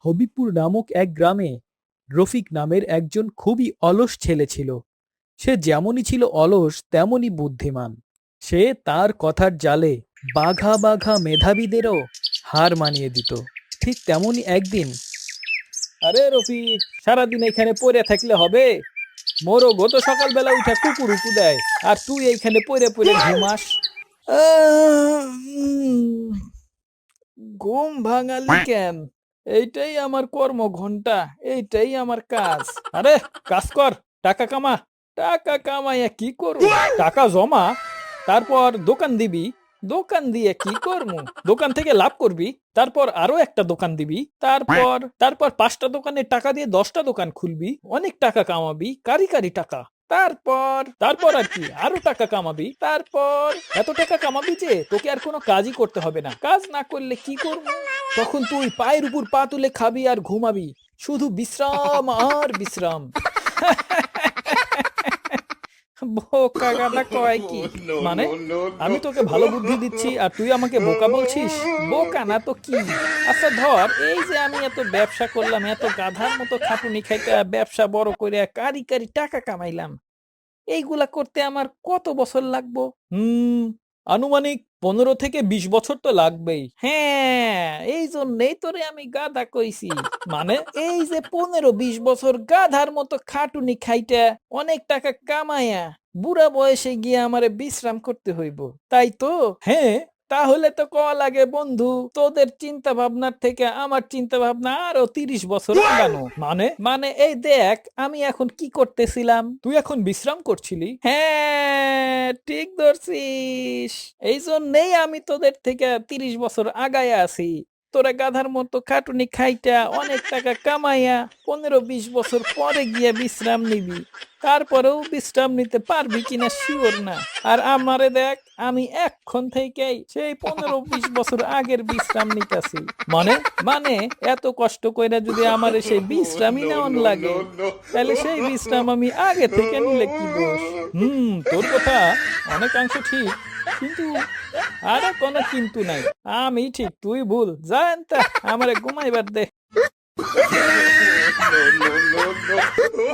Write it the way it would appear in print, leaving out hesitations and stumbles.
হবিপুর নামক এক গ্রামে রফিক নামের একজন খুবই অলস ছেলে ছিল। সে যেমনই ছিল অলস তেমনই বুদ্ধিমান। সে তার কথার জালে বাঘা বাঘা মেধাবীদেরও হার মানিয়ে দিত। ঠিক তেমনই একদিন, আরে রফিক, সারাদিন এখানে পড়ে থাকলে হবে? মোরও গত সকালবেলা উঠে কুকুরুকু দেয়, আর তুই এইখানে পড়ে পড়ে ঘুমাস। ঘুম ভাঙালি কেন? এইটাই আমার কর্মঘণ্টা, এইটাই আমার কাজ। আরে কাজ কর, টাকা কামা। টাকা কামাইয়া কি করু? টাকা জমা, তারপর দোকান দিবি। দোকান দিয়ে কি করমু? দোকান থেকে লাভ করবি, তারপর আরো একটা দোকান দিবি, তারপর তারপর 5টা দোকানের টাকা দিয়ে 10টা দোকান খুলবি, অনেক টাকা কামাবি, কারি কারি টাকা। তারপর তারপর আর কি, আরো টাকা কামাবি। তারপর এত টাকা কামাবি যে তোকে আর কোনো কাজই করতে হবে না। কাজ না করলে কি করবো? তখন তুই পায়ের উপর পা তুলে খাবি আর ঘুমাবি, শুধু বিশ্রাম আর বিশ্রাম। বোকা গাদা কয় কি? মানে আমি তোকে ভালো বুদ্ধি দিচ্ছি আর তুই আমাকে বোকা বলছিস? বোকা না তো কি? আচ্ছা ধর, এই যে আমি এত ব্যবসা করলাম, এত গাধার মতো খাটুনি খাইতে ব্যবসা বড় করে কারি কারি টাকা কামাইলাম, এইগুলা করতে আমার কত বছর লাগবো? আনুমানিক 15 থেকে 20 বছর তো লাগবেই। হ্যাঁ, এই জন্যই তোরে আমি গাধা কইছি। মানে এই যে 15-20 বছর গাধার মতো খাটুনি খাইটা অনেক টাকা কামায়া বুড়া বয়সে গিয়ে আমারে বিশ্রাম করতে হইব, তাই তো? হ্যাঁ, তাহলে তো কওয়া লাগে বন্ধু, তোদের চিন্তা ভাবনার থেকে আমার চিন্তা ভাবনা আরো 30 বছর আগানো। মানে মানে এই দেখ আমি এখন কি করতেছিলাম। তুই এখন বিশ্রাম করছিলি? হ্যাঁ, ঠিক ধরছিস। এই জন্যেই আমি তোদের থেকে 30 বছর আগায় আছি। তোরা গাধার মতো খাটুনি খাইটা অনেক টাকা কামাইয়া 15-20 বছর পরে গিয়ে বিশ্রাম নিবি, তারপরেও বিশ্রাম নিতে পারবি কিনা শিওর না। আর আমারে দেখ, আমি এখন থেকেই সেই 15-20 বছর আগের বিশ্রাম নিতেছি। মানে মানে এত কষ্ট কইরা যদি আমার সেই বিশ্রামই নেওয়ান লাগে, তাহলে সেই বিশ্রাম আমি আগে থেকে নিলে কি দোষ? তোর কথা অনেকাংশ ঠিক, কিন্তু আরে কোনো কিন্তু নাই। আমি ঠিক, তুই ভুল। জানতা আমারে ঘুমাইবার দে। no, no, no, no.